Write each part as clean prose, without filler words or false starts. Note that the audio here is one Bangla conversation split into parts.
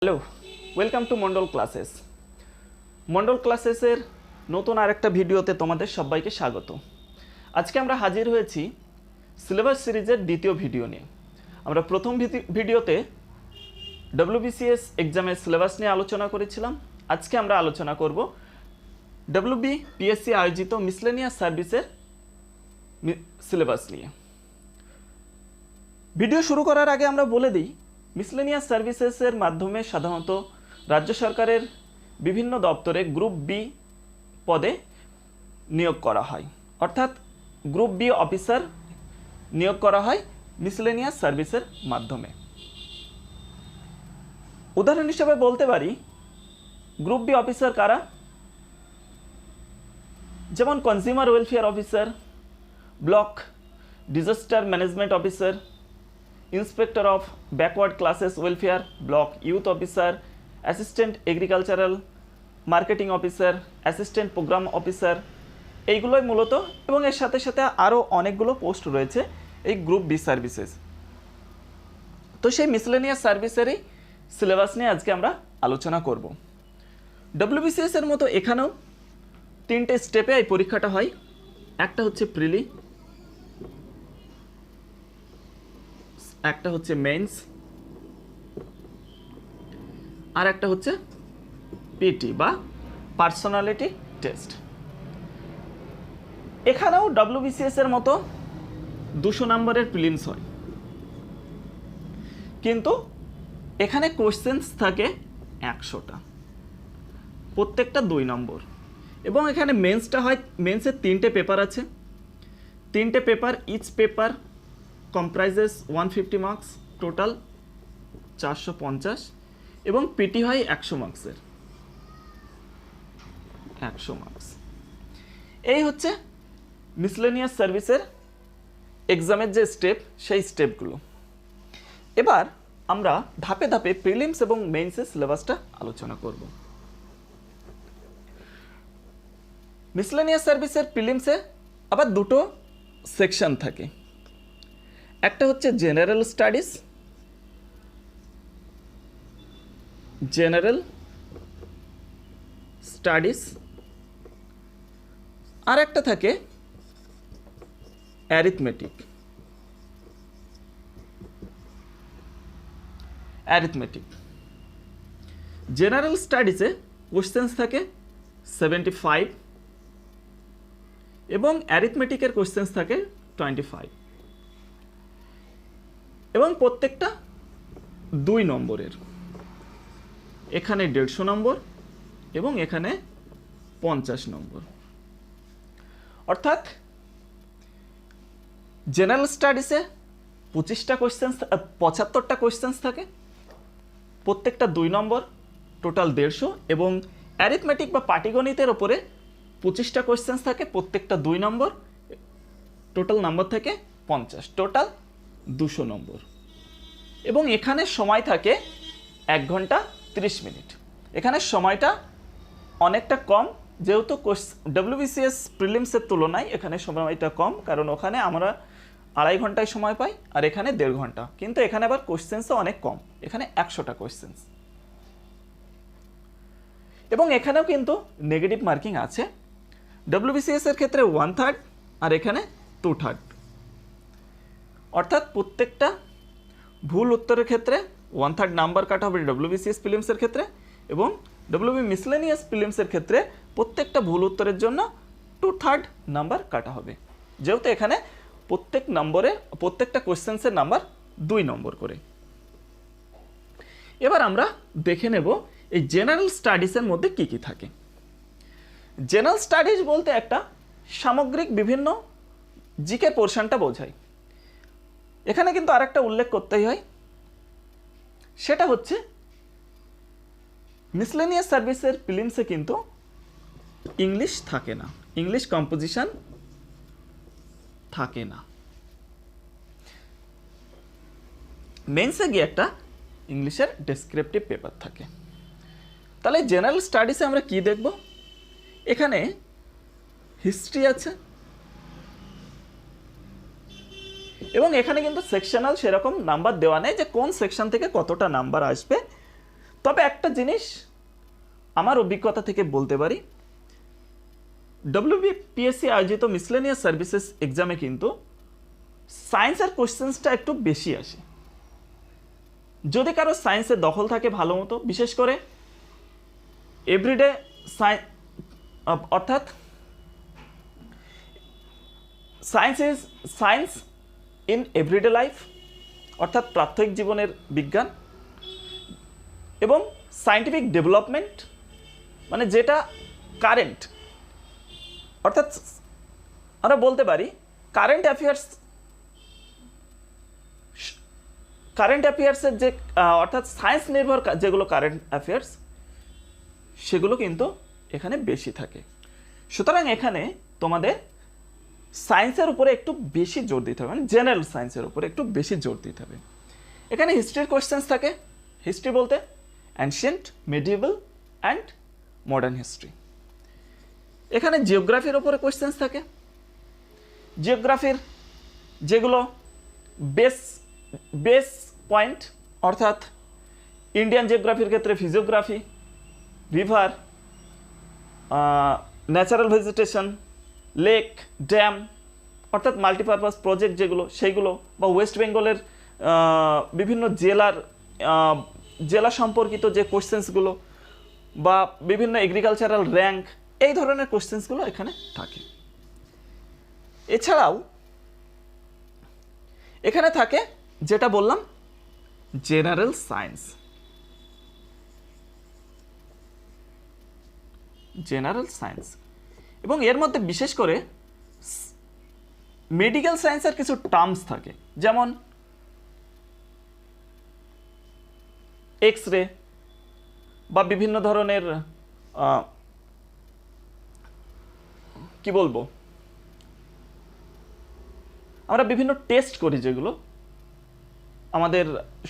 Hello, welcome to Mondal classes. Mondal ক্লাসেসের নতুন আরেকটা ভিডিওতে তোমাদের সবাইকে স্বাগত। আজকে আমরা হাজির হয়েছি সিলেবাস সিরিজের দ্বিতীয় ভিডিও নিয়ে। আমরা প্রথম ভিডিওতে ডব্লিউবিসিএস এক্সামের সিলেবাস নিয়ে আলোচনা করেছিলাম। আজকে আমরা আলোচনা করব ডব্লিউবিপিএসসি আয়োজিত মিসলেনিয়াস সার্ভিসের সিলেবাস নিয়ে। ভিডিও শুরু করার আগে আমরা বলে দিই, মিসলেনিয়াস সার্ভিসেসের মাধ্যমে সাধারণত রাজ্য সরকারের বিভিন্ন দপ্তরে গ্রুপ বি পদে নিয়োগ করা হয়, অর্থাৎ গ্রুপ বি অফিসার নিয়োগ করা হয় মিসলেনিয়াস সার্ভিসের মাধ্যমে। উদাহরণ হিসেবে বলতে পারি গ্রুপ বি অফিসার কারা, যেমন consumer welfare officer, block disaster management officer, inspector of backward classes welfare, block youth officer, assistant agricultural marketing officer, assistant programme officer, এইগুলোই মূলত, এবং এর সাথে সাথে আরও অনেকগুলো পোস্ট রয়েছে এই গ্রুপ বি সার্ভিসেস। তো সেই মিসলেনিয়াস সার্ভিসেরই সিলেবাস নিয়ে আজকে আমরা আলোচনা করব। ডব্লিউবিসিএস এর মতো এখানেও তিনটে স্টেপে এই পরীক্ষাটা হয়। একটা হচ্ছে প্রিলি, একটা হচ্ছে মেন্স, আর একটা হচ্ছে পিটি বা পার্সোনালিটি টেস্ট। এখানেও ডব্লিউবিসিএস এর মতো 200 নম্বরের প্রিলিমস হয়, কিন্তু এখানে কোশ্চেন্স থাকে 100টা, প্রত্যেকটা 2 নম্বর। এবং এখানে মেন্সটা হয়, মেন্সের 3টে পেপার আছে, 3টে paper, each paper comprises 150 marks, total 450, এবং পিটি হয় 100 মার্কসের, 100 মার্কস। এই হচ্ছে মিসলেনিয়াস সার্ভিসের এক্সামের যে স্টেপ, সেই স্টেপগুলো। এবার আমরা ধাপে ধাপে প্রিলিমস এবং মেইনসের সিলেবাসটা আলোচনা করব। মিসলেনিয়াস সার্ভিসের প্রিলিমসে আবার দুটো সেকশন থাকে। একটা হচ্ছে জেনারেল স্টাডিজ, আর একটা থাকে অ্যারিথমেটিক। জেনারেল স্টাডিজে কোশ্চেন্স থাকে 75 এবং অ্যারিথমেটিকের কোশ্চেন্স থাকে 25, এবং প্রত্যেকটা 2 নম্বরের। এখানে 150 নম্বর এবং এখানে 50 নম্বর। অর্থাৎ জেনারেল স্টাডিজে 25টা কোশ্চেন্স, 75টা কোশ্চেন্স থাকে, প্রত্যেকটা 2 নম্বর, টোটাল 150, এবং অ্যারিথমেটিক বা পাটিগণিতের ওপরে 25টা কোশ্চেন্স থাকে, প্রত্যেকটা 2 নম্বর, টোটাল নাম্বার থেকে 50, টোটাল 200 নম্বর। এবং এখানে সময় থাকে 1 ঘন্টা 30 মিনিট। এখানে সময়টা অনেকটা কম, যেহেতু ডব্লিউবিসিএস প্রিলিমসের তুলনায় এখানে সময়টা কম, কারণ ওখানে আমরা 2.5 ঘন্টায় সময় পাই, আর এখানে 1.5 ঘন্টা। কিন্তু এখানে আবার কোশ্চেন্সও অনেক কম, এখানে 100টা কোশ্চেন্স। এবং এখানেও কিন্তু নেগেটিভ মার্কিং আছে। ডব্লিউবিসিএস এর ক্ষেত্রে 1/3 আর এখানে 2/3, অর্থাৎ প্রত্যেকটা ভুল উত্তরের ক্ষেত্রে 1/3 নাম্বার কাটা হবে ডব্লিউবিসিএস প্রিলিমসের ক্ষেত্রে, এবং ডব্লিউবি মিসলেনিয়াস প্রিলিমসের ক্ষেত্রে প্রত্যেকটা ভুল উত্তরের জন্য 2/3 নাম্বার কাটা হবে, যেহেতু এখানে প্রত্যেকটা কোশ্চেন্সের নাম্বার 2 নম্বর করে। এবার আমরা দেখে নেব এই জেনারেল স্টাডিজের মধ্যে কি কি থাকে। জেনারেল স্টাডিজ বলতে একটা সামগ্রিক বিভিন্ন জিকে পোর্শনটা বোঝায়। এখানে কিন্তু আরেকটা উল্লেখ করতেই হয়, সেটা হচ্ছে মিসলেনিয়াস সার্ভিসের প্রিলিমসে কিন্তু ইংলিশ থাকে না, ইংলিশ কম্পোজিশন থাকে না। মেন্সে গিয়ে একটা ইংলিশের ডেসক্রিপটিভ পেপার থাকে। তাহলে জেনারেল স্টাডিজে আমরা কি দেখব? এখানে হিস্ট্রি আছে, এবং এখানে কিন্তু সেকশনাল সেরকম নাম্বার দেওয়া নেই যে কোন সেকশন থেকে কতটা নাম্বার আসবে, তবে একটা জিনিস আমার অভিজ্ঞতা থেকে বলতে পারি, WBPSC আয়োজিত মিসলেনিয়াস সার্ভিসেস এক্সামে কিন্তু সায়েন্সের কোশ্চেন্সটা একটু বেশি আসে। যদি কারো সায়েন্সের দখল থাকে ভালো মতো, বিশেষ করে এভরিডে অর্থাৎ সায়েন্স ইন এভরিডে লাইফ, অর্থাৎ প্রাত্যহিক জীবনের বিজ্ঞান এবং সায়েন্টিফিক ডেভেলপমেন্ট, মানে যেটা কারেন্ট, অর্থাৎ আমরা বলতে পারি কারেন্ট অ্যাফেয়ার্সের যে অর্থাৎ সায়েন্স নির্ভর যেগুলো কারেন্ট অ্যাফেয়ার্স, সেগুলো কিন্তু এখানে বেশি থাকে। সুতরাং এখানে তোমাদের সায়েন্সের উপরে একটু বেশি জোর দিতে হবে, মানে জেনারেল সায়েন্সের উপরে একটু বেশি জোর দিতে হবে। এখানে হিস্ট্রির কোশ্চেন্স থাকে। হিস্ট্রি বলতে ancient, medieval and modern history. এখানে জিওগ্রাফির উপরে কোশ্চেন্স থাকে। জিওগ্রাফির যেগুলো বেস পয়েন্ট, অর্থাৎ ইন্ডিয়ান জিওগ্রাফির ক্ষেত্রে physiography, river, natural vegetation, lake, dam, অর্থাৎ মাল্টিপারপাস প্রজেক্ট যেগুলো সেইগুলো, বা ওয়েস্ট বেঙ্গলের বিভিন্ন জেলা সম্পর্কিত যে কোশ্চেন্সগুলো, বা বিভিন্ন এগ্রিকালচারাল র্যাঙ্ক, এই ধরনের কোশ্চেন্সগুলো এখানে থাকে। এছাড়াও এখানে থাকে যেটা বললাম জেনারেল সায়েন্স। এবং এর মধ্যে বিশেষ করে মেডিকেল সায়েন্সের কিছু টার্মস থাকে, যেমন এক্স রে বা বিভিন্ন ধরনের কি বলবো, আমরা বিভিন্ন টেস্ট করি যেগুলো আমাদের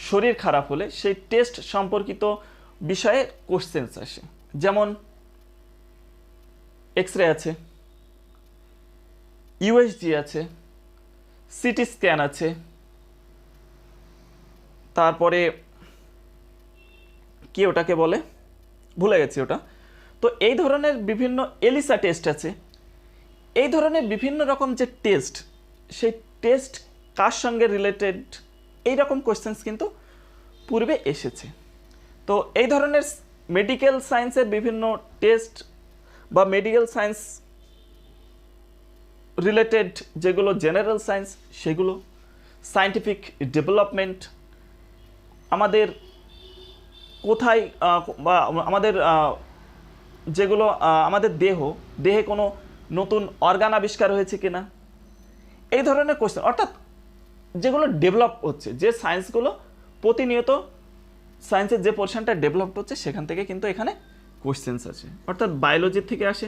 শরীর খারাপ হলে, সেই টেস্ট সম্পর্কিত বিষয়ে কোশ্চেন্স আসে। যেমন এক্স রে আছে, ইউএসজি আছে, সিটি স্ক্যান আছে, তারপরে কি ওটাকে বলে ভুলে গেছি ওটা। তো এই ধরনের বিভিন্ন এলিসা টেস্ট আছে। এই ধরনের বিভিন্ন রকম যে টেস্ট, সেই টেস্ট কার সঙ্গে রিলেটেড, এই রকম কোশ্চেন্স কিন্তু পূর্বে এসেছে। তো এই ধরনের মেডিকেল সায়েন্সের বিভিন্ন টেস্ট বা মেডিকেল সায়েন্স রিলেটেড যেগুলো জেনারেল সায়েন্স, সেগুলো সায়েন্টিফিক ডেভেলপমেন্ট, আমাদের কোথায় বা আমাদের যেগুলো আমাদের দেহে কোনো নতুন অর্গান আবিষ্কার হয়েছে কিনা, এই ধরনের কোশ্চেন, অর্থাৎ যেগুলো ডেভেলপ হচ্ছে, যে সায়েন্সগুলো প্রতিনিয়ত সায়েন্সের যে পোর্শনটা ডেভেলপ হচ্ছে, সেখান থেকে কিন্তু এখানে কোশ্চেন্স আছে। অর্থাৎ বায়োলজি থেকে আসে,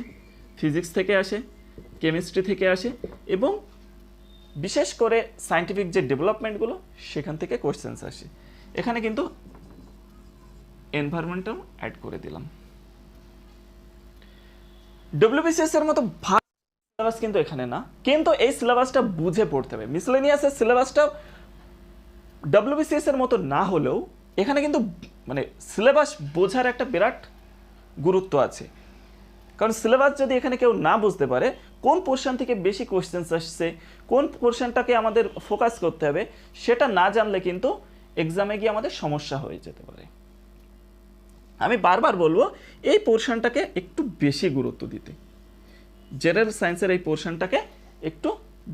ফিজিক্স থেকে আসে, কেমিস্ট্রি থেকে আসে, এবং বিশেষ করে সায়েন্টিফিক যে ডেভেলপমেন্টগুলো, সেখান থেকে কোশ্চেন্স আসে। এখানে কিন্তু এনভায়রনমেন্টাল অ্যাড করে দিলাম। ডব্লিউবিসিএস এর মতো সিলেবাস কিন্তু এখানে না, কিন্তু এই সিলেবাসটা বুঝে পড়তে হবে। মিসলেনিয়াসের সিলেবাসটা ডব্লিউবিসিএস এর মতো না হলেও এখানে কিন্তু মানে সিলেবাস বোঝার একটা বিরাট গুরুত্ব আছে। কারণ সিলেবাস যদি এখানে কেউ না বুঝতে পারে, কোন পোর্শন থেকে বেশি কোশ্চেন্স আসছে, কোন পোর্শনটাকে আমাদের ফোকাস করতে হবে, সেটা না জানলে কিন্তু এক্সামে গিয়ে আমাদের সমস্যা হয়ে যেতে পারে। আমি বারবার বলবো এই পোর্শনটাকে একটু বেশি গুরুত্ব দিতে, জেনারেল সায়েন্সের এই পোর্শনটাকে একটু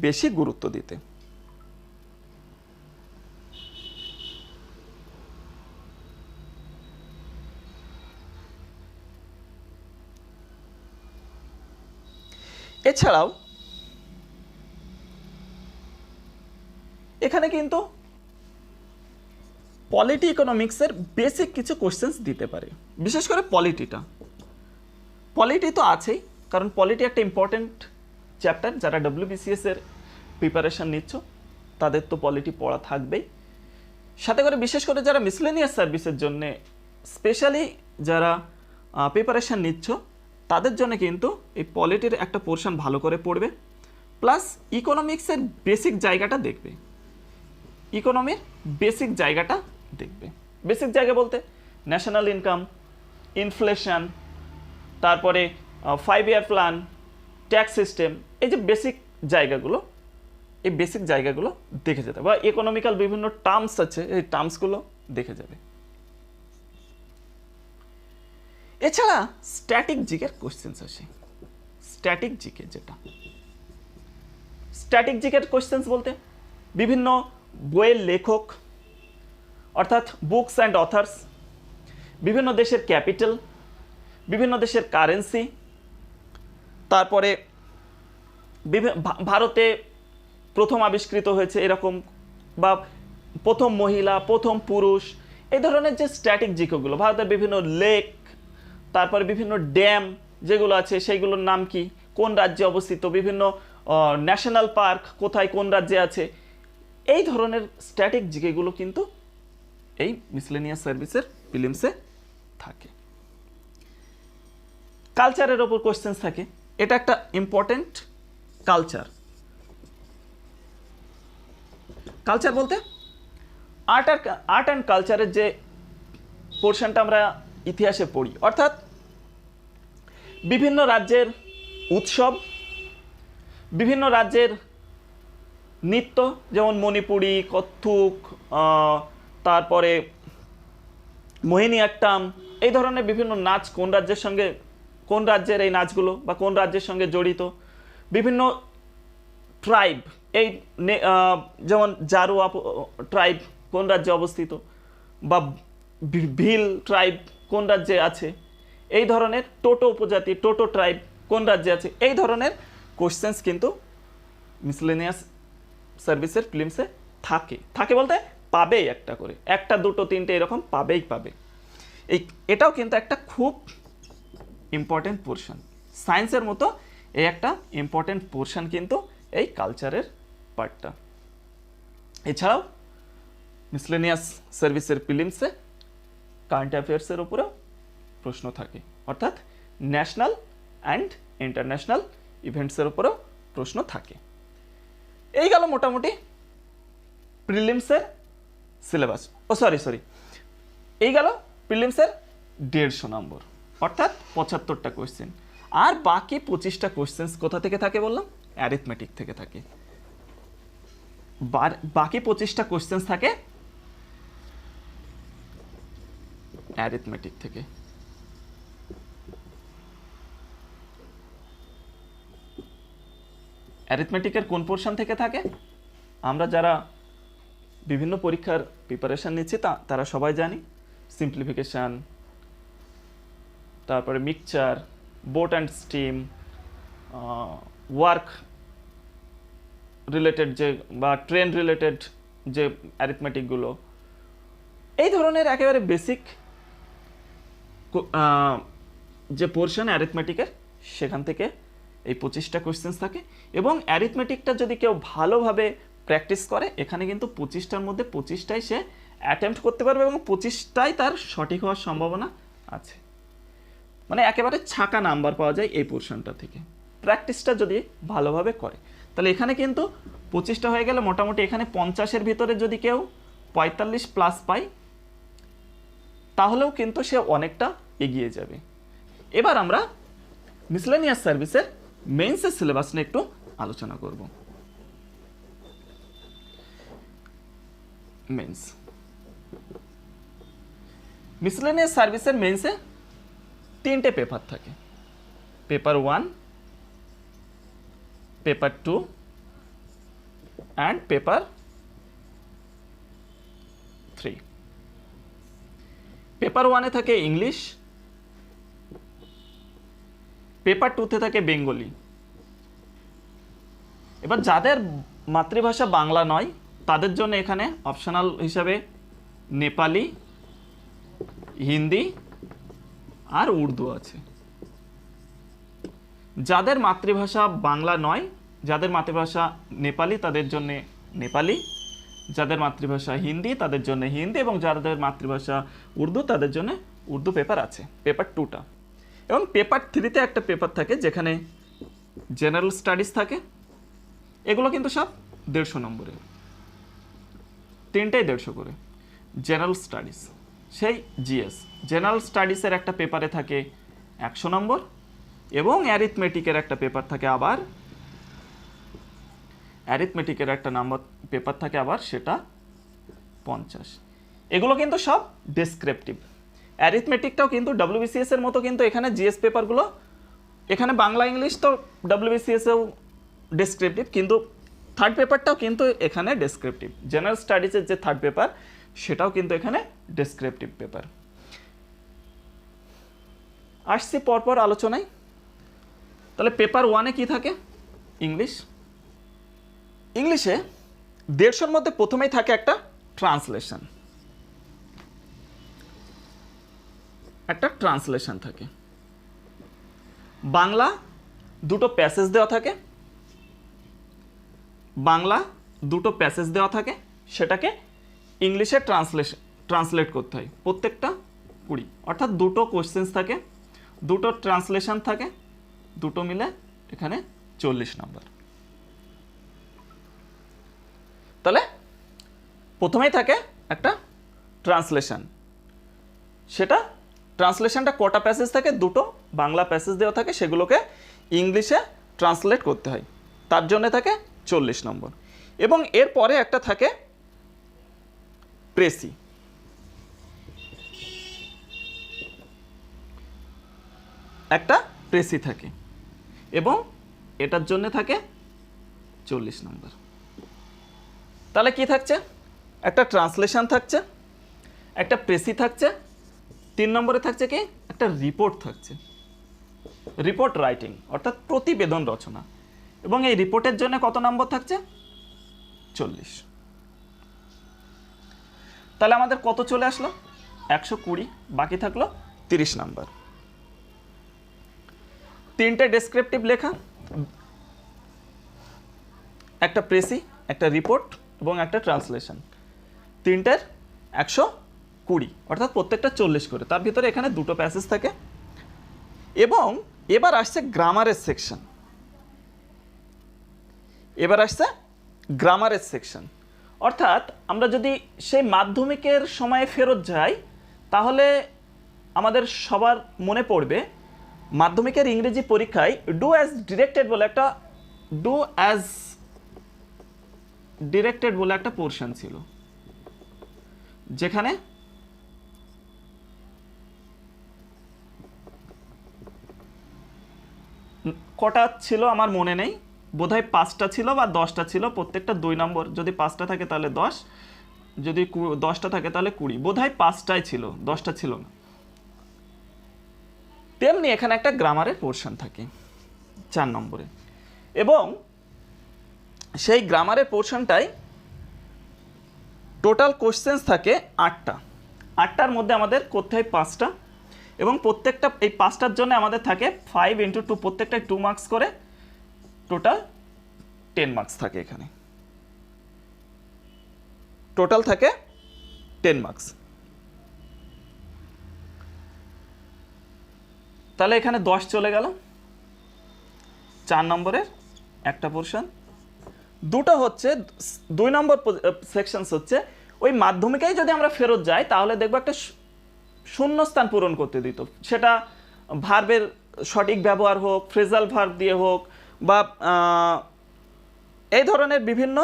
বেশি গুরুত্ব দিতে। এছাড়াও এখানে কিন্তু পলিটি ইকোনমিক্সের বেসিক কিছু কোশ্চেন্স দিতে পারে, বিশেষ করে পলিটি তো আছেই, কারণ পলিটি একটা ইম্পর্টেন্ট চ্যাপ্টার। যারা ডব্লিউবিসিএস এর প্রিপারেশন নিচ্ছ তাদের তো পলিটি পড়া থাকবেই। সাথে করে বিশেষ করে যারা মিসলেনিয়াস সার্ভিসের জন্য স্পেশালি যারা প্রিপারেশন নিচ্ছ, তাদের জন্য কিন্তু এই পলিটির একটা পোর্শন ভালো করে পড়বে, প্লাস ইকোনমিক্সের বেসিক জায়গাটা দেখবে। বেসিক জায়গা বলতে ন্যাশনাল ইনকাম, ইনফ্লেশন, তারপরে 5 ইয়ার প্ল্যান, ট্যাক্স সিস্টেম, এই যে বেসিক জায়গাগুলো, এই বেসিক জায়গাগুলো দেখে যেতে বা ইকোনমিক্যাল বিভিন্ন টার্মস আছে, এই টার্মসগুলো দেখে যাবে। এছাড়া স্ট্যাটিক জিকের কোশ্চেন্স আসে। স্ট্যাটিক জিকে যেটা, স্ট্যাটিক জিকের কোশ্চেন্স বলতে বিভিন্ন বইয়ের লেখক অর্থাৎ বুকস অ্যান্ড অথার্স, বিভিন্ন দেশের ক্যাপিটাল, বিভিন্ন দেশের কারেন্সি, তারপরে ভারতে প্রথম আবিষ্কৃত হয়েছে এরকম, বা প্রথম মহিলা, প্রথম পুরুষ, এই ধরনের যে স্ট্যাটিক জিকেগুলো, ভারতের বিভিন্ন লেক, তারপরে বিভিন্ন ড্যাম যেগুলো আছে সেইগুলোর নাম কি, কোন রাজ্যে অবস্থিত, বিভিন্ন ন্যাশনাল পার্ক কোথায় কোন রাজ্যে আছে, এই ধরনের স্ট্যাটিক জিকেগুলো কিন্তু এই মিসলেনিয়াস সার্ভিসের প্রিলিমসে থাকে। কালচারের ওপর কোশ্চেন্স থাকে, এটা একটা ইম্পর্টেন্ট। কালচার, কালচার বলতে আর্ট অ্যান্ড কালচারের যে পোর্শনটা আমরা ইতিহাসে পড়ি, অর্থাৎ বিভিন্ন রাজ্যের উৎসব, বিভিন্ন রাজ্যের নৃত্য, যেমন মণিপুরি, কত্থক, তারপরে মোহিনীঅট্টম, এই ধরনের বিভিন্ন নাচ কোন রাজ্যের সঙ্গে, কোন রাজ্যের এই নাচগুলো বা কোন রাজ্যের সঙ্গে জড়িত, বিভিন্ন ট্রাইব, এই যেমন জারোয়া ট্রাইব কোন রাজ্যে অবস্থিত, বা ভিল ট্রাইব কোন রাজ্যে আছে, এই ধরনের টোটো উপজাতি, টোটো ট্রাইব কোন রাজ্যে আছে, এই ধরনের কোশ্চেন্স কিন্তু মিসলেনিয়াস সার্ভিসের প্রিলিমসে থাকে। থাকে বলতে পাবেই একটা করে, একটা দুটো তিনটে এরকম পাবেই পাবে। এটাও কিন্তু একটা খুব ইম্পর্টেন্ট পোর্শন, সায়েন্সের মতো এই একটা ইম্পর্টেন্ট পোর্শন কিন্তু এই কালচারের পার্টটা। এছাড়াও মিসলেনিয়াস সার্ভিসের প্রিলিমসে কারেন্ট অ্যাফেয়ার্সের উপরেও প্রশ্ন থাকে, অর্থাৎ ন্যাশনাল অ্যান্ড ইন্টারন্যাশনাল ইভেন্টসের উপরেও প্রশ্ন থাকে। এই গেল মোটামুটি প্রিলিমসের সিলেবাস। সরি এই গেল প্রিলিমসের 150 নম্বর, অর্থাৎ 75টা কোয়েশ্চেন। আর বাকি 25টা কোয়েশ্চেন্স কোথা থেকে থাকে বললাম? অ্যারিথমেটিক থেকে থাকে। বাকি 25টা কোয়েশ্চেন্স থাকে অ্যারিথমেটিক থেকে। অ্যারিথমেটিকের কোন পোর্শন থেকে থাকে? আমরা যারা বিভিন্ন পরীক্ষার প্রিপারেশন নিচ্ছি তারা সবাই জানি। সিম্পলিফিকেশান, তারপরে mixture, boat and steam, work related যে বা ট্রেন রিলেটেড যে অ্যারিথমেটিকগুলো, এই ধরনের একেবারে বেসিক যে পোর্শন অ্যারিথমেটিকের, সেখান থেকে এই 25টা কোয়েশ্চেন্স থাকে। এবং অ্যারিথমেটিকটা যদি কেউ ভালোভাবে প্র্যাকটিস করে, এখানে কিন্তু 25টার মধ্যে 25টাই সে অ্যাটেম্প্ট করতে পারবে এবং 25টাই তার সঠিক হওয়ার সম্ভাবনা আছে। মানে একেবারে ছাকা নাম্বার পাওয়া যায় এই পোর্শনটা থেকে, প্র্যাকটিসটা যদি ভালোভাবে করে। তাহলে এখানে কিন্তু 25টা হয়ে গেলে মোটামুটি এখানে 50-এর ভিতরে যদি কেউ 45 প্লাস পায়, তাহলেও কিন্তু সে অনেকটা এগিয়ে যাবে। এবার আমরা মিসলেনিয়াস সার্ভিসের মেইনসের সিলেবাস নিয়ে একটু আলোচনা করব। মেইনস, মিসলেনিয়াস সার্ভিসের মেইনসে 3টে পেপার থাকে। Paper 1, paper 2 and paper 3। Paper 1-এ থাকে ইংলিশ, পেপার 2-তে থাকে বেঙ্গলি। এবার যাদের মাতৃভাষা বাংলা নয় তাদের জন্য এখানে অপশনাল হিসাবে নেপালি, হিন্দি আর উর্দু আছে। যাদের মাতৃভাষা বাংলা নয়, যাদের মাতৃভাষা নেপালি তাদের জন্য নেপালি, যাদের মাতৃভাষা হিন্দি তাদের জন্য হিন্দি, এবং যাদের মাতৃভাষা উর্দু তাদের জন্য উর্দু পেপার আছে, পেপার 2টা। এবং পেপার 3-তে একটা পেপার থাকে যেখানে জেনারেল স্টাডিজ থাকে। এগুলো কিন্তু সব 150 নম্বরের, 3টাই 150 করে। জেনারেল স্টাডিজ সেই জিএস। জেনারেল স্টাডিজের একটা পেপারে থাকে 100 নম্বর এবং অ্যারিথমেটিকের একটা পেপার থাকে আবার পেপার থাকে আবার সেটা 50। এগুলো কিন্তু সব ডেসক্রিপটিভ। অ্যারিথমেটিকটাও কিন্তু ডব্লিউবিসিএস এর মতো, কিন্তু এখানে জিএস পেপারগুলো, এখানে বাংলা ইংলিশ তো ডব্লিউবিসিএসেও ডেসক্রিপটিভ, কিন্তু থার্ড পেপারটাও কিন্তু এখানে ডেসক্রিপটিভ। জেনারেল স্টাডিজের যে থার্ড পেপার সেটাও কিন্তু এখানে ডেসক্রিপটিভ পেপার। আসছি পরপর আলোচনায়। তাহলে পেপার 1-এ কি থাকে? ইংলিশ। ইংলিশে 150-র মধ্যে প্রথমেই থাকে একটা ট্রান্সলেশন। থাকে। বাংলা দুটো প্যাসেজ দেওয়া থাকে, সেটাকে ইংলিশে ট্রান্সলেট করতে হয়। প্রত্যেকটা 20, অর্থাৎ দুটো কোশ্চেন্স থাকে, দুটো ট্রান্সলেশন থাকে, দুটো মিলে এখানে 40 নম্বর। তাহলে প্রথমেই থাকে একটা ট্রান্সলেশন। সেটা ট্রান্সলেশনটা কটা প্যাসেজ থাকে? দুটো বাংলা প্যাসেজ দেওয়া থাকে, সেগুলোকে ইংলিশে ট্রান্সলেট করতে হয়, তার জন্য থাকে 40 নম্বর। এবং এরপরে একটা থাকে প্রেসি। থাকে এবং এটার জন্য থাকে 40 নম্বর। তাহলে কি থাকছে? একটা ট্রান্সলেশন থাকছে, একটা প্রেসি থাকছে, 3 নম্বরে থাকছে কি? একটা রিপোর্ট থাকছে, রিপোর্ট রাইটিং অর্থাৎ প্রতিবেদন রচনা। এবং এই রিপোর্টের জন্য কত নম্বর থাকছে? 40। তাহলে আমাদের কত চলে আসলো? 120, বাকি থাকলো 30 নম্বর। 3টে ডেসক্রিপটিভ লেখা, একটা প্রেসি, একটা রিপোর্ট এবং একটা ট্রান্সলেশন, 3টের 120, অর্থাৎ প্রত্যেকটা 40 করে। তার ভিতরে এখানে দুটো প্যাসেজ থাকে। এবং এবার আসছে গ্রামারের সেকশন। অর্থাৎ আমরা যদি সেই মাধ্যমিকের সময়ে ফেরত যাই, তাহলে আমাদের সবার মনে পড়বে মাধ্যমিকের ইংরেজি পরীক্ষায় ডু অ্যাজ ডিরেক্টেড বলে একটা পোরশন ছিল, যেখানে কটা ছিল আমার মনে নেই, বোধহয় 5টা ছিল বা 10টা ছিল, প্রত্যেকটা 2 নম্বর। যদি 5টা থাকে তাহলে 10, যদি 10টা থাকে তাহলে 20। বোধহয় 5টাই ছিল, 10টা ছিল না। তেমনি এখানে একটা গ্রামারের পোরশন থাকে 4 নম্বরে, এবং সেই গ্রামারের পোরশনটাই টোটাল কোশ্চেন্স থাকে 8টার মধ্যে আমাদের করতে হয় 5টা, এবং প্রত্যেকটা এই 5টার জন্য আমাদের থাকে 5 × 2, প্রত্যেকটায় 2 মার্কস করে, টোটাল 10 মার্কস থাকে। এখানে টোটাল থাকে 10 মার্কস। তাহলে এখানে 10 চলে গেল। 4 নম্বরের একটা পোরশন, দুটো হচ্ছে 2 নম্বর সেকশনস হচ্ছে ওই মাধ্যমিকেই যদি আমরা ফেরত যাই তাহলে দেখবো একটা শূন্যস্থান পূরণ করতে দিত। সেটা ভার্বের সঠিক ব্যবহার হোক, ফ্রেজাল ভার্ব দিয়ে হোক, বা এই ধরনের বিভিন্ন,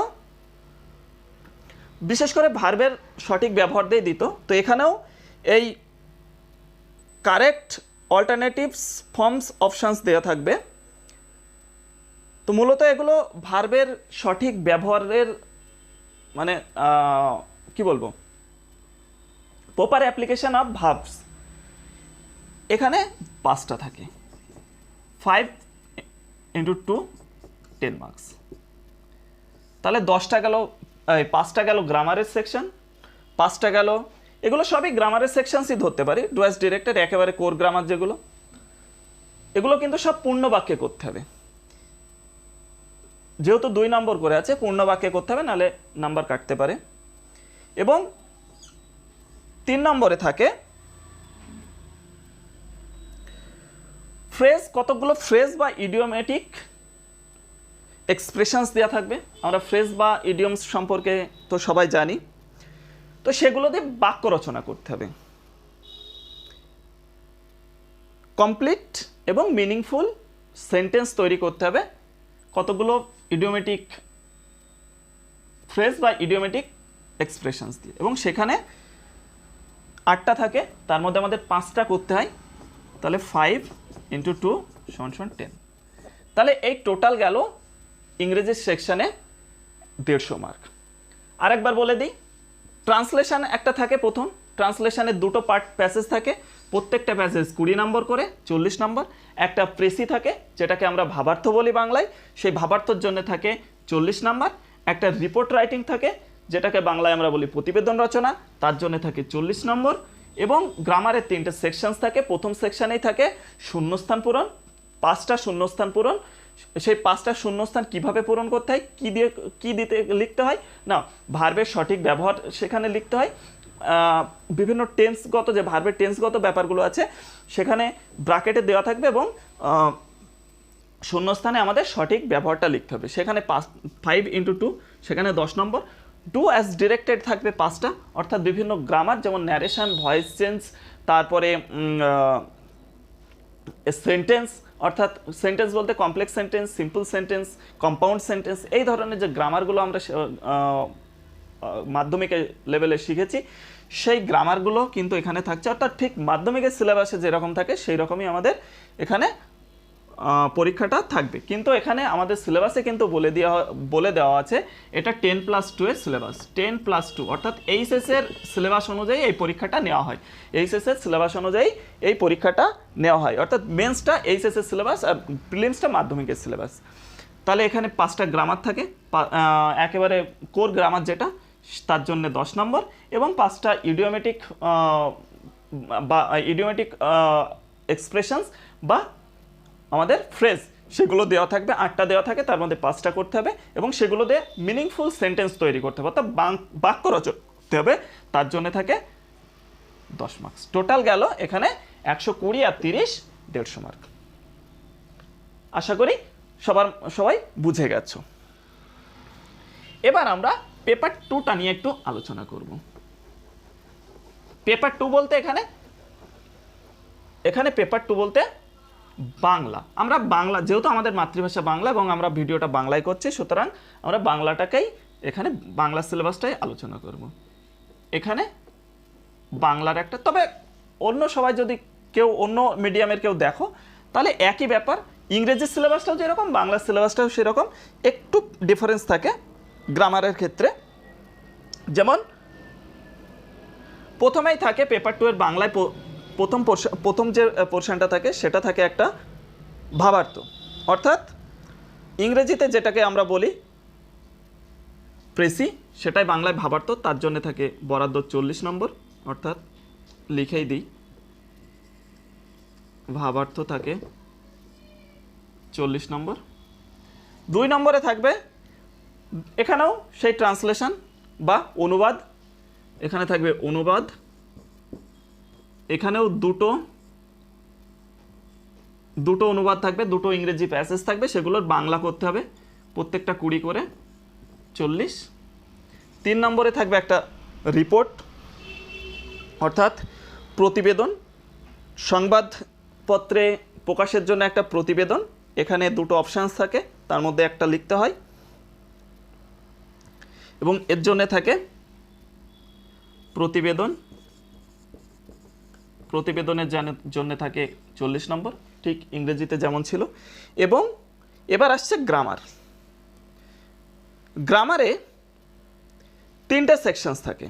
বিশেষ করে ভার্বের সঠিক ব্যবহার দিয়ে দিত। তো এখানেও এই কারেক্ট অল্টারনেটিভস ফর্মস অপশানস দেওয়া থাকবে। তো মূলত এগুলো ভার্বের সঠিক ব্যবহারের মানে কি বলবো, প্রপার অ্যাপ্লিকেশন অফ ভার্বস। এখানে 5টা থাকে, 5 × 2 10 মার্কস। তাহলে 10টা গেল, 5টা গেল গ্রামারের সেকশন, 5টা গেল, এগুলো সবই গ্রামারের সেকশনসই ধরতে পারি। ডু অ্যাজ ডিরেক্টেড একেবারে কোর গ্রামার যেগুলো, এগুলো কিন্তু সব পূর্ণ বাক্যে করতে হবে। যেহেতু 2 নম্বর করে আছে, পূর্ণ বাক্যে করতে হবে, নাহলে নাম্বার কাটতে পারে। এবং 3 নম্বরে থাকে ফ্রেজ, কতগুলো ফ্রেজ বা ইডিওমেটিক এক্সপ্রেশনস দেওয়া থাকবে। আমরা ফ্রেজ বা ইডিয়মস সম্পর্কে তো সবাই জানি, তো সেগুলো দিয়ে বাক্য রচনা করতে হবে। কমপ্লিট এবং মিনিংফুল সেন্টেন্স তৈরি করতে হবে কতগুলো ইডিওমেটিক ফ্রেজ বা ইডিওমেটিক এক্সপ্রেশনস দিয়ে, এবং সেখানে 8টা থাকে, তার মধ্যে আমাদের 5টা করতে হয়। তাহলে 5 × 2 = 10। তাহলে এই টোটাল গেল ইংরেজি সেকশনে 150 মার্ক। আরেকবার বলে দিই, ট্রান্সলেশন একটা থাকে প্রথম, ট্রান্সলেশনের 2টো পার্ট প্যাসেজ থাকে, প্রত্যেকটা প্যাসেজ 20 নম্বর করে, 40 নম্বর। একটা প্রেসি থাকে যেটাকে আমরা ভাবার্থ বলি বাংলায়, সেই ভাবার্থর জন্য থাকে 40 নম্বর। একটা রিপোর্ট রাইটিং থাকে যেটাকে বাংলায় আমরা বলি প্রতিবেদন রচনা, তার জন্য থাকে 40 নম্বর। এবং গ্রামারের 3টে সেকশনস থাকে, প্রথম সেকশনেই থাকে শূন্যস্থান পূরণ, 5টা শূন্যস্থান পূরণ। সেই 5টা শূন্যস্থান কিভাবে পূরণ করতে হয়, কি দিতে লিখতে হয় না, ভার্বের সঠিক ব্যবহার সেখানে লিখতে হয়। বিভিন্ন টেন্সগত যে ভার্বের টেন্সগত ব্যাপারগুলো আছে সেখানে ব্র্যাকেটে দেওয়া থাকবে, এবং শূন্যস্থানে আমাদের সঠিক ব্যবহারটা লিখতে হবে। সেখানে 5 × 2 সেখানে 10 নম্বর। ডু অ্যাজ ডিরেক্টেড থাকবে 5টা, অর্থাৎ বিভিন্ন গ্রামার যেমন ন্যারেশন, ভয়েস চেঞ্জ, তারপরে সেন্টেন্স, অর্থাৎ সেন্টেন্স বলতে complex sentence, simple sentence, compound sentence, এই ধরনের যে গ্রামারগুলো আমরা মাধ্যমিক লেভেলে শিখেছি সেই গ্রামারগুলো কিন্তু এখানে থাকছে। অর্থাৎ ঠিক মাধ্যমিকের সিলেবাসে যেরকম থাকে সেই রকমই আমাদের এখানে পরীক্ষাটা থাকবে। কিন্তু এখানে আমাদের সিলেবাসে কিন্তু বলে দেওয়া আছে এটা 10+2 এর সিলেবাস, 10+2, অর্থাৎ এইচএসের সিলেবাস অনুযায়ী এই পরীক্ষাটা নেওয়া হয়, এইচএসের সিলেবাস অনুযায়ী এই পরীক্ষাটা নেওয়া হয়। অর্থাৎ মেন্সটা এইচএসের সিলেবাস আর প্রিলিমসটা মাধ্যমিকের সিলেবাস। তাহলে এখানে 5টা গ্রামার থাকে, একেবারে কোর গ্রামার যেটা, তার জন্য 10 নম্বর, এবং 5টা ইডিওমেটিক এক্সপ্রেশনস বা আমাদের ফ্রেজ সেগুলো দেওয়া থাকবে, 8টা দেওয়া থাকে, তার মধ্যে 5টা করতে হবে, এবং সেগুলো দিয়ে মিনিংফুল সেন্টেন্স তৈরি করতে হবে, অর্থাৎ বাক্য রচনা করতে হবে, তার জন্য থাকে 10 মার্কস। টোটাল গেল এখানে 120 আর 30 150 মার্ক। আশা করি সবাই বুঝে গেছো। এবার আমরা পেপার 2টা নিয়ে একটু আলোচনা করব। পেপার 2 বলতে এখানে পেপার 2 বলতে বাংলা। আমরা বাংলা, যেহেতু আমাদের মাতৃভাষা বাংলা এবং আমরা ভিডিওটা বাংলায় করছি, সুতরাং আমরা বাংলাটাকেই এখানে বাংলা সিলেবাসটাই আলোচনা করব। এখানে বাংলার একটা, তবে অন্য সবাই যদি কেউ অন্য মিডিয়ামের কেউ দেখো তাহলে একই ব্যাপার, ইংরেজি সিলেবাসটাও যেরকম বাংলা সিলেবাসটাও সেরকম, একটু ডিফারেন্স থাকে গ্রামারের ক্ষেত্রে। যেমন প্রথমেই থাকে পেপার 2 এর বাংলায় প্রথম যে পোর্শনটা থাকে সেটা থাকে একটা ভাবার্থ, অর্থাৎ ইংরেজিতে যেটাকে আমরা বলি প্রেসি, সেটাই বাংলায় ভাবার্থ, তার জন্য থাকে বরাদ্দ 40 নম্বর, অর্থাৎ লিখেই দিই ভাবার্থ থাকে 40 নম্বর। 2 নম্বরে থাকবে এখানেও সেই ট্রান্সলেশন বা অনুবাদ, এখানে থাকবে অনুবাদ, এখানেও দুটো অনুবাদ থাকবে, দুটো ইংরেজি প্যাসেজ থাকবে, সেগুলোর বাংলা করতে হবে, প্রত্যেকটা 20 করে 40। 3 নম্বরে থাকবে একটা রিপোর্ট, অর্থাৎ প্রতিবেদন, সংবাদপত্রে প্রকাশের জন্য একটা প্রতিবেদন, এখানে 2টো অপশানস থাকে, তার মধ্যে একটা লিখতে হয়, এবং এর জন্য থাকে প্রতিবেদনের জন্য থাকে 40 নম্বর, ঠিক ইংরেজিতে যেমন ছিল। এবং এবার আসছে গ্রামার। গ্রামারে 3টে সেকশনস থাকে,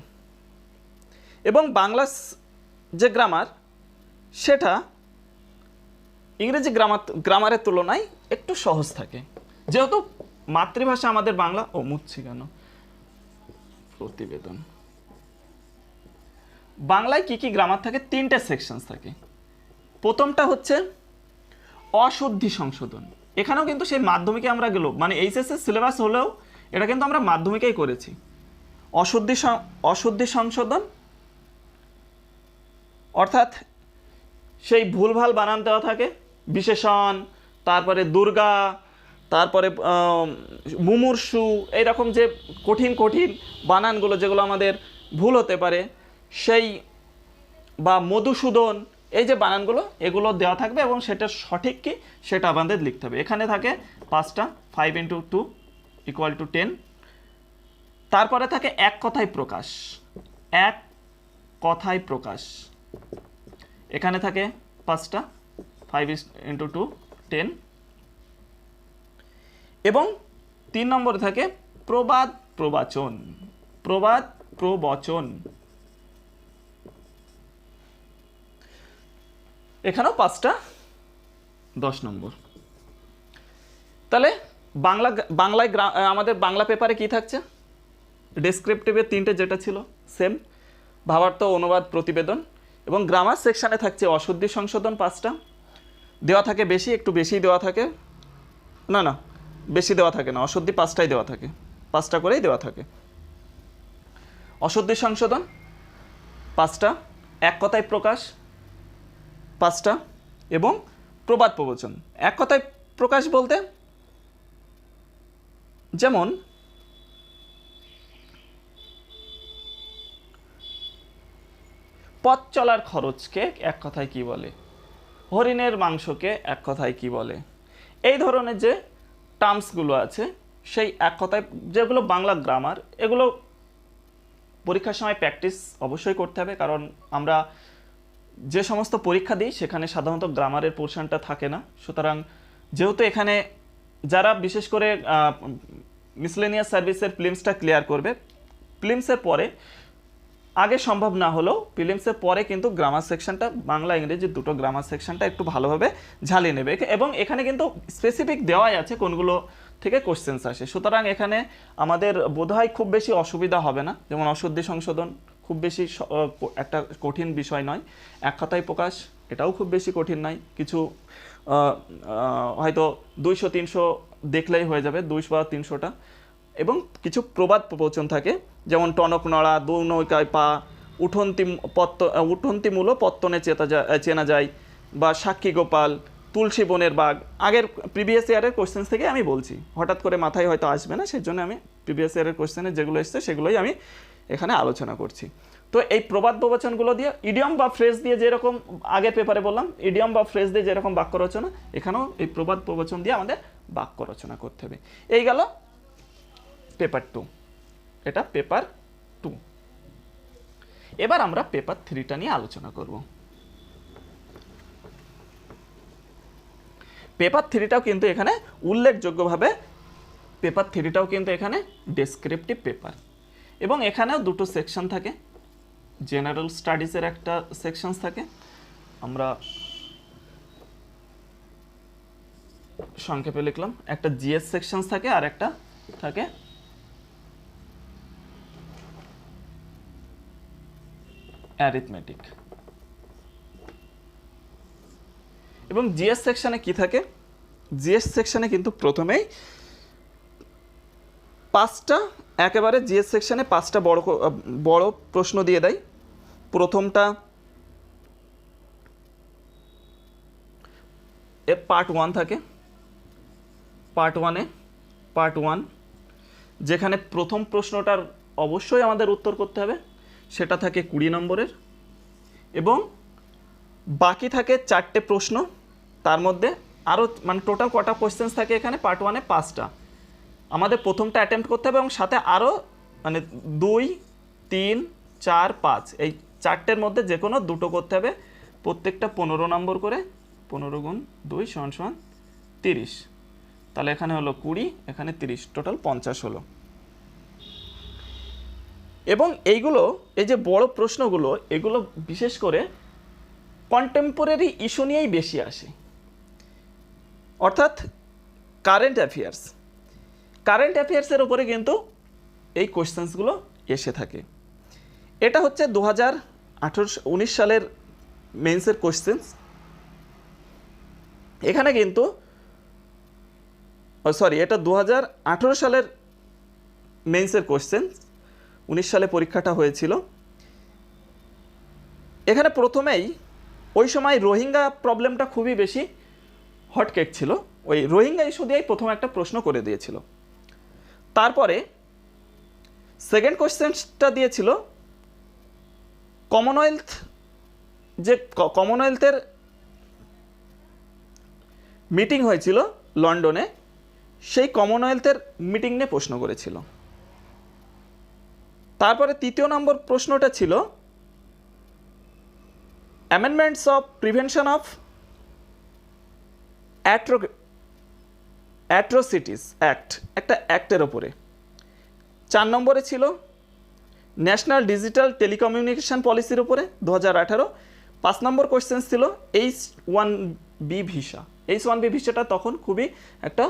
এবং বাংলা যে গ্রামার সেটা ইংরেজি গ্রামারের তুলনায় একটু সহজ থাকে, যেহেতু মাতৃভাষা আমাদের বাংলা। মুচ্ছি কেন, প্রতিবেদন বাংলায় কি গ্রামার থাকে, 3টে সেকশনস থাকে। প্রথমটা হচ্ছে অশুদ্ধি সংশোধন, এখানেও কিন্তু সেই মাধ্যমিকে আমরা গেল, মানে এইচএসএস সিলেবাস হলেও এটা কিন্তু আমরা মাধ্যমিকেই করেছি। অশুদ্ধি সংশোধন, অর্থাৎ সেই ভুলভাল বানান দেওয়া থাকে, বিশেষণ, তারপরে দুর্গা, তারপরে মুমূর্ষু, এইরকম যে কঠিন বানানগুলো যেগুলো আমাদের ভুল হতে পারে, সেই বা মধুসূদন, এই যে বানানগুলো এগুলো দেওয়া থাকবে এবং সেটা সঠিক কি সেটা আমাদের লিখতে হবে। এখানে থাকে 5টা, 5 × 2 = 10। তারপরে থাকে এক কথায় প্রকাশ, এক কথায় প্রকাশ, এখানে থাকে 5টা, 5 × 2 10। এবং 3 নম্বরে থাকে প্রবাদ প্রবচন, প্রবাদ প্রবচন, এখানেও 5টা, 10 নম্বর। তাহলে বাংলায় আমাদের বাংলা পেপারে কি থাকছে, ডেসক্রিপটিভের 3টে যেটা ছিল সেম, ভাবার্থ, অনুবাদ, প্রতিবেদন। এবং গ্রামার সেকশানে থাকছে অশুদ্ধি সংশোধন 5টা, দেওয়া থাকে বেশি, একটু বেশি দেওয়া থাকে, না বেশি দেওয়া থাকে না, অশুদ্ধি 5টাই দেওয়া থাকে, 5টা করেই দেওয়া থাকে। অশুদ্ধি সংশোধন 5টা, এক কথায় প্রকাশ 5টা, এবং প্রবাদ প্রবচন। এক কথায় প্রকাশ বলতে যেমন পথ চলার খরচকে এক কথায় কি বলে, হরিণের মাংসকে এক কথায় কি বলে, এই ধরনের যে টার্মসগুলো আছে সেই এক কথায়, যেগুলো বাংলা গ্রামার, এগুলো পরীক্ষার সময় প্র্যাকটিস অবশ্যই করতে হবে, কারণ আমরা যে সমস্ত পরীক্ষা দিই সেখানে সাধারণত গ্রামারের পোর্শনটা থাকে না। সুতরাং যেহেতু এখানে যারা বিশেষ করে মিসলেনিয়াস সার্ভিসের প্রিলিমসটা ক্লিয়ার করবে, প্রিলিমসের পরে আগে সম্ভব না হলেও প্রিলিমসের পরে কিন্তু গ্রামার সেকশনটা, বাংলা ইংরেজি দুটো গ্রামার সেকশনটা একটু ভালোভাবে ঝালিয়ে নেবে। এবং এখানে কিন্তু স্পেসিফিক দেওয়াই আছে কোনগুলো থেকে কোশ্চেন্স আসে। সুতরাং এখানে আমাদের বোধহয় খুব বেশি অসুবিধা হবে না। যেমন অশুদ্ধি সংশোধন খুব বেশি একটা কঠিন বিষয় নয়, এক কথায় প্রকাশ এটাও খুব বেশি কঠিন নয়, কিছু হয়তো 200-300 দেখলেই হয়ে যাবে, 200 বা 300টা। এবং কিছু প্রবাদ প্রবচন থাকে, যেমন টনক নড়া, দু নৌকায় পা, উঠন্তি মূল পত্তনে চেনা যায়, বা সাক্ষী গোপাল, তুলসী বনের বাঘ। আগের প্রিভিয়াস ইয়ারের কোশ্চেন্স থেকে আমি বলছি, হঠাৎ করে মাথায় হয়তো আসবে না, সেই জন্য আমি প্রিভিয়াস ইয়ারের কোশ্চেনে যেগুলো এসছে সেগুলোই আমি এখানে আলোচনা করছি। তো এই প্রবাদ প্রবচনগুলো দিয়ে, ইডিয়ম বা ফ্রেজ দিয়ে যেরকম আগের পেপারে বললাম, ইডিয়ম বা ফ্রেজ দিয়ে যেরকম বাক্য রচনা, এখানেও এই প্রবাদ প্রবচন দিয়ে আমাদের বাক্য রচনা করতে হবে। এই গেল পেপার 2, এটা পেপার 2। এবার আমরা পেপার 3টা নিয়ে আলোচনা করব। পেপার 3টাও কিন্তু এখানে উল্লেখযোগ্যভাবে, পেপার 3টাও কিন্তু এখানে ডেসক্রিপটিভ পেপার, এবং এখানেও দুটো সেকশন থাকে। জেনারেল স্টাডিজের একটা সেকশনস থাকে, আমরা সংক্ষেপে লিখলাম, একটা জিএস সেকশনস থাকে, আর একটা থাকে অ্যারিথমেটিক। এবং জিএস সেকশনে কি থাকে, জিএস সেকশনে কিন্তু প্রথমেই 5টা, একেবারে জিএস সেকশনে 5টা বড় প্রশ্ন দিয়ে দেয়। প্রথমটা পার্ট 1 থাকে, পার্ট 1 যেখানে প্রথম প্রশ্নটার অবশ্যই আমাদের উত্তর করতে হবে, সেটা থাকে 20 নম্বরের। এবং বাকি থাকে 4টে প্রশ্ন, তার মধ্যে আরও মানে টোটাল কটা কোয়েশ্চেন্স থাকে এখানে, পার্ট 1-এ 5টা, আমাদের প্রথমটা অ্যাটেম্প্ট করতে হবে, এবং সাথে আরও মানে 2, 3, 4, 5 এই 4টের মধ্যে যে কোনো দুটো করতে হবে, প্রত্যেকটা 15 নম্বর করে, 15 × 2 = 30। তাহলে এখানে হলো 20, এখানে 30, টোটাল 50 হলো। এবং এইগুলো, এই যে বড় প্রশ্নগুলো, এগুলো বিশেষ করে কন্টেম্পোরারি ইস্যু নিয়েই বেশি আসে, অর্থাৎ কারেন্ট অ্যাফেয়ার্সের উপরে কিন্তু এই কোয়েশ্চেন্সগুলো এসে থাকে। এটা হচ্ছে 2019 সালের মেন্সের কোয়েশ্চেন্স। এখানে কিন্তু এটা 2018 সালের মেন্সের কোয়েশ্চেন্স, 19 সালে পরীক্ষাটা হয়েছিল। এখানে প্রথমেই ওই সময় রোহিঙ্গা প্রবলেমটা খুবই বেশি হটকেক ছিল, ওই রোহিঙ্গা ইস্যু দিয়েই প্রথম একটা প্রশ্ন করে দিয়েছিল। তারপরে সেকেন্ড কোয়েশ্চেনটা দিয়েছিল কমনওয়েলথ যে কমনওয়েলথের মিটিং হয়েছিল লন্ডনে, সেই কমনওয়েলথের মিটিং নিয়ে প্রশ্ন করেছিল। তারপরে 3 নম্বর প্রশ্নটা ছিল amendments of prevention of atrocities act, একটা অ্যাক্টের ওপরে। 4 নম্বরে ছিল ন্যাশনাল ডিজিটাল টেলিকমিউনিকেশন পলিসির উপরে 2018। 5 নম্বর কোয়েশ্চেন ছিল H1B ভিসা। H1B ভিসাটা তখন খুবই একটা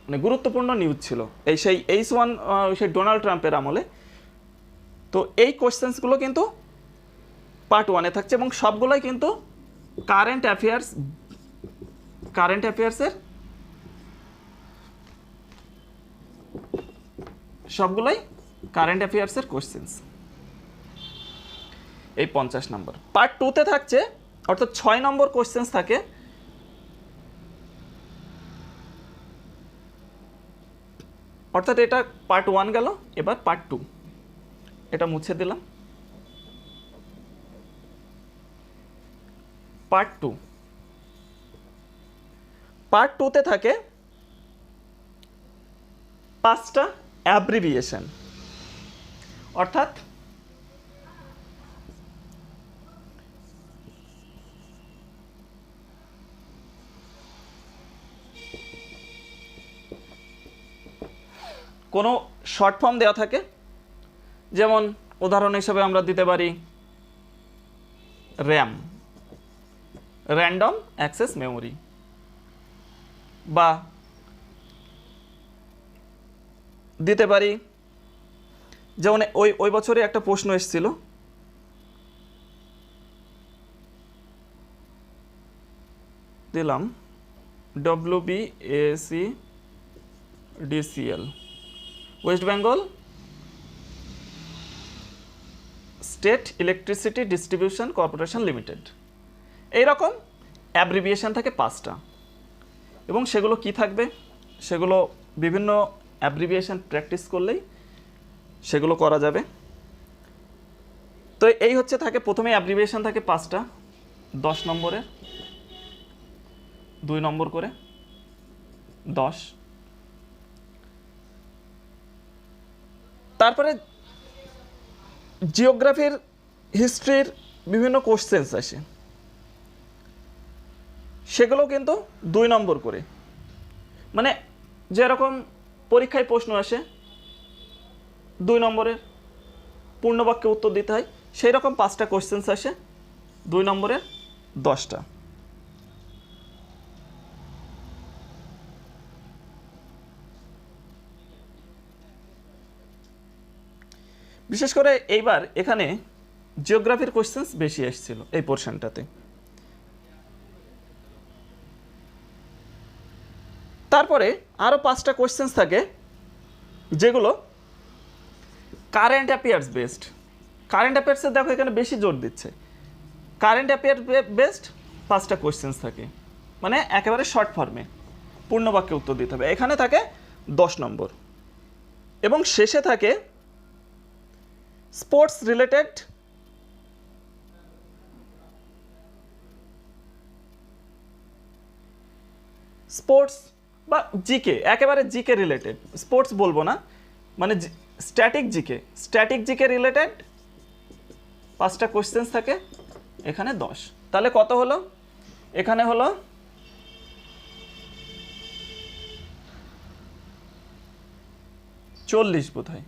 মানে গুরুত্বপূর্ণ নিউজ ছিল, সেই H1 সেই ডোনাল্ড ট্রাম্পের আমলে। তো এই কোয়েশ্চেন্সগুলো কিন্তু পার্ট 1-এ থাকছে এবং সবগুলোই কিন্তু কারেন্ট অ্যাফেয়ার্সের সবগুলোই কারেন্ট অ্যাফেয়ার্সের কোয়েশ্চেন্স। এই 50 নম্বর। পার্ট 2-তে থাকছে, অর্থাৎ 6 নম্বর কোয়েশ্চেন্স থাকে অর্থাৎ এটা পার্ট 1 গেল, এবার পার্ট 2। এটা মুছে দিলাম। পার্ট 2-তে থাকে 5টা অ্যাব্রিভিয়েশন, অর্থাৎ কোনো শর্ট ফর্ম দেওয়া থাকে, যেমন উদাহরণ হিসেবে আমরা দিতে পারি র্যাম, র্যান্ডম অ্যাক্সেস মেমোরি, বা দিতে পারি যেমন ওই বছরে একটা প্রশ্ন এসেছিল দিলাম WBACDCL, West Bengal state electricity distribution corporation limited. এইরকম অ্যাব্রিভিয়েশন থাকে 5টা, এবং সেগুলো কি থাকবে, সেগুলো বিভিন্ন অ্যাব্রিভিয়েশন প্র্যাকটিস করলেই সেগুলো করা যাবে। তো এই হচ্ছে থাকে, প্রথমে অ্যাব্রিভিয়েশন থাকে 5টা, 10 নম্বরের, 2 নম্বর করে 10। তারপরে জিওগ্রাফির, হিস্ট্রির বিভিন্ন কোশ্চেন্স আসে, সেগুলো কিন্তু 2 নম্বর করে। মানে যেরকম পরীক্ষায় প্রশ্ন আসে 2 নম্বরের পূর্ণ বাক্যে উত্তর দিতে হয়, সেই রকম 5টা কোশ্চেন্স আসে 2 নম্বরের 10টা। বিশেষ করে এইবার এখানে জিওগ্রাফির কোশ্চেন্স বেশি এসেছিল এই পোর্শনটাতে। তারপরে আরও 5টা কোশ্চেন্স থাকে যেগুলো কারেন্ট অ্যাফেয়ার্স বেসড। কারেন্ট অ্যাফেয়ার্সে দেখো এখানে বেশি জোর দিচ্ছে, কারেন্ট অ্যাফেয়ার্স বেসড 5টা কোশ্চেন্স থাকে, মানে একেবারে শর্ট ফর্মে পূর্ণ বাক্যে উত্তর দিতে হবে। এখানে থাকে 10 নম্বর, এবং শেষে থাকে স্পোর্টস রিলেটেড স্পোর্টস বা জিকে, একেবারে জিকে রিলেটেড, স্পোর্টস বলবো না, মানে স্ট্যাটিক জিকে রিলেটেড 5টা কোশ্চেন্স থাকে, এখানে 10। তাহলে কত হলো, এখানে হলো 40 বোধ হয়।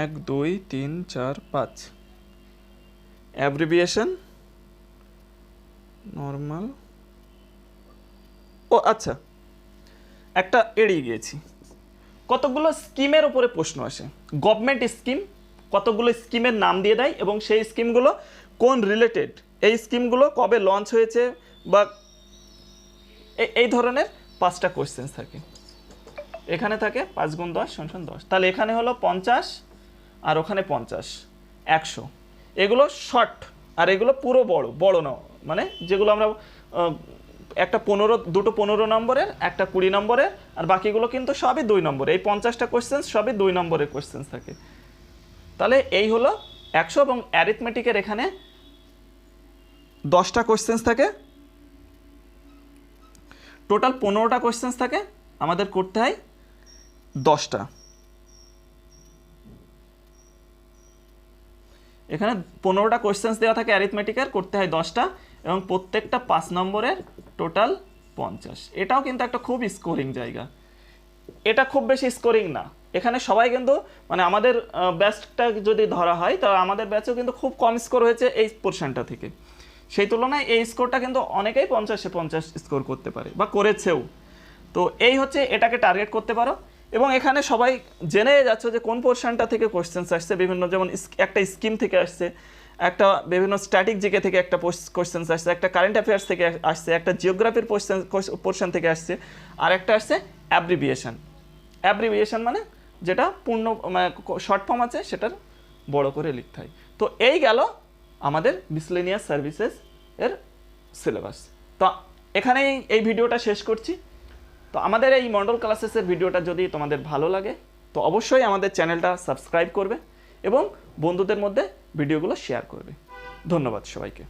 1 2 3 4 5 অ্যাব্রিভিয়েশন নর্মাল। ও আচ্ছা, একটা এড়িয়ে গিয়েছি, কতগুলো স্কিমের উপরে প্রশ্ন আসে। গভর্নমেন্ট স্কিম, কতগুলো স্কিমের নাম দিয়ে দেয় এবং সেই স্কিমগুলো কোন রিলেটেড, এই স্কিমগুলো কবে লঞ্চ হয়েছে, বা এই ধরনের 5টা কোশ্চেন্স থাকে। এখানে থাকে 5 × 10 = 10। তাহলে এখানে হলো 50 আর ওখানে 50, 100। এগুলো শর্ট আর এগুলো পুরো বড় না, মানে যেগুলো আমরা একটা 15 দুটো 15 নম্বরের, একটা 20 নম্বরের, আর বাকিগুলো কিন্তু সবই 2 নম্বরের। এই 50টা কোশ্চেন সবই 2 নম্বরের কোশ্চেন থাকে। তাহলে এই হলো 100 এবং অ্যারিথমেটিকের এখানে 10টা কোশ্চেন থাকে, টোটাল 15টা কোশ্চেন থাকে, আমাদের করতে হয় 10টা। এখানে 15টা কোশ্চেন দেওয়া থাকে অ্যারিথমেটিকের, করতে হয় 10টা, এবং প্রত্যেকটা 5 নম্বরের, টোটাল 50। এটাও কিন্তু একটা খুব স্কোরিং জায়গা, এটা খুব বেশি স্কোরিং না। এখানে সবাই কিন্তু মানে আমাদের ব্যাচটা যদি ধরা হয় তাহলে আমাদের ব্যাচেও কিন্তু খুব কম স্কোর হয়েছে এই পোর্শনটা থেকে। সেই তুলনায় এই স্কোরটা কিন্তু অনেকেই 50-এ 50 স্কোর করতে পারে বা করেছেও। তো এই হচ্ছে, এটাকে টার্গেট করতে পারো। এবং এখানে সবাই জেনে যাচ্ছে যে কোন পোর্শনটা থেকে কোশ্চেন্স আসছে, বিভিন্ন যেমন একটা স্কিম থেকে আসছে, একটা বিভিন্ন স্ট্যাটিক জিকে থেকে একটা কোশ্চেন্স আসছে, একটা কারেন্ট অ্যাফেয়ার্স থেকে আসছে, একটা জিওগ্রাফির পোর্শন থেকে আসছে, আর একটা আসছে অ্যাব্রিভিয়েশন। অ্যাব্রিভিয়েশন মানে যেটা পূর্ণ মানে শর্ট ফর্ম আছে সেটার বড় করে লিখতে হয়। তো এই গেল আমাদের মিসলেনিয়াস সার্ভিসেস এর সিলেবাস। তো এখানেই এই ভিডিওটা শেষ করছি। তো আমাদের এই মন্ডল ক্লাসেসের ভিডিওটা যদি তোমাদের ভালো লাগে তো অবশ্যই আমাদের চ্যানেলটা সাবস্ক্রাইব করবে এবং বন্ধুদের মধ্যে ভিডিওগুলো শেয়ার করবে। ধন্যবাদ সবাইকে।